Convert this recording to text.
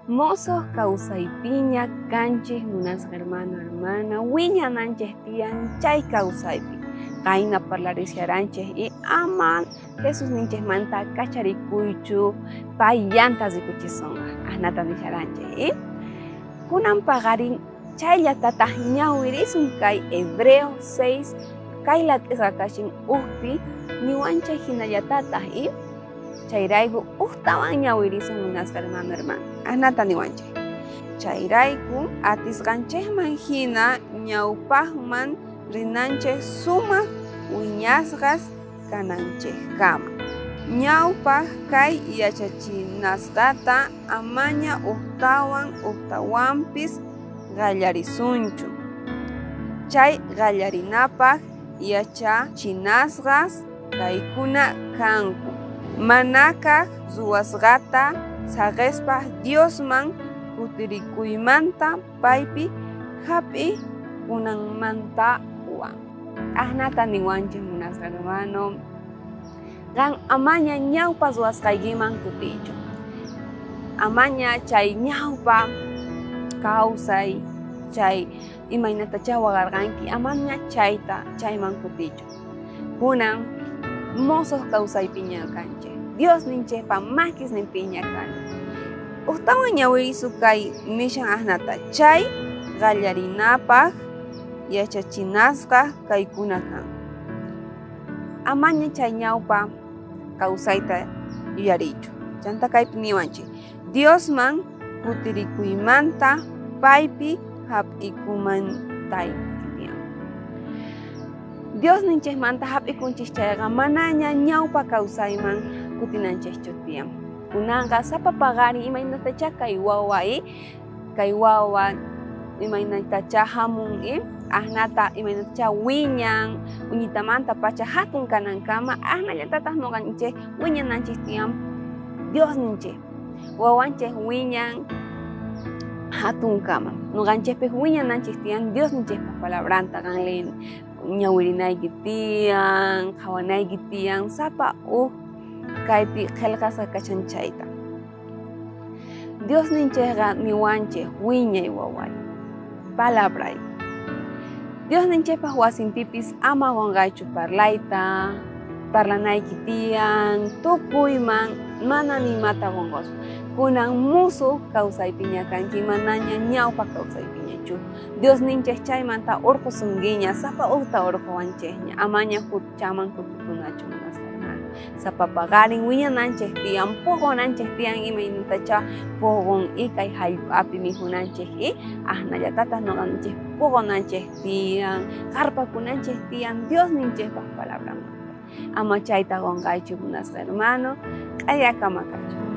Mozos kawsaypiña kanchis munasqa hermana wiñananchis tiyan chay kawsaypi kayna parlarisharanchis y ama Jesus ninchesmanta kacharikuychu pay yantas rikuchisunqa ahnata nisharanchis y kunan pagarin chayllatataq ñawirisun kay Hebreo 6 kayla t'isqa kashin uqpi niwanchay hinallatataq y chayrayku uqtawan ñawirisun munasqa hermano ahnata niwanchay chayrayku atisqanchikman hina ñawpaqman rinanchik sumaq wiñasqas kananchikkama ñawpaq kay yachachinasqata amaña uqtawanpis qallarisunchu chay qallarinapaq yachachinasqas kaykuna kanku manakaq ruwasqata saqespaq Diosman kutirikuymanta paypi hapi kunanmantawan ahnata niwanchik munasqa hermano qan amaña ñawpa ruwasqaykiman kutiychu amaña chay ñawpa kawsay chay imaynatacha waqarqanki amaña chayman kutiychu kunan mozos kawsaypiña kanchik Dios ninchikpa makisninpiña kanchik uqtawan ñawirisu kay nishan ahnata chay qallarinapaq yachachinasqa kaykuna kan amaña chay ñawpa kawsayta yuyariychu chanta kaypi niwanchik Diosman kutirikuymanta paypi hap'ikumantayki Dios ninchikmanta hap'ikunchik chayqa manaña ñawpa kawsayman kutinanchikchu tiyan kunanqa sapa paqarin imaynatacha kay wawa imaynatacha hamun ahnata imaynatacha wiñan uñitamanta pacha hatun kanankama ahnallatataq nuqanchik wiñananchik tiyan Dios ninchik wawanchik wiñan hatun kama nuqanchikpis wiñananchik tiyan Dios ninchikpa palabranta qanlin ñawirinayki tiyan qhawanayki tiyan sapa kaypi qillqasqa kachan chayta Dios ninchikqa niwanchik wiñay waway palabray Dios ninchikpaq wasinpipis ama qunqaychu parlanayki tiyan tukuyman mana nimata qunqusqa kunan musuq kawsaypiña kanki manaña ñawpa kawsaypiñachu Dios ninchik chaymanta urqusunkiña sapa uqta urquwanchikña amaña chaman kutikunachu munasqa hermano sapa paqarin wiñananchik tiyan puqunanchik tiyan imaynatacha puqun y kay hallp'api mijunanchik y ahnallatataq nuqanchik puqunanchik tiyan qarpakunanchik tiyan Dios ninchikpaq palabramanta ama chayta qunqaychu munasqa hermano q'ayakama kachu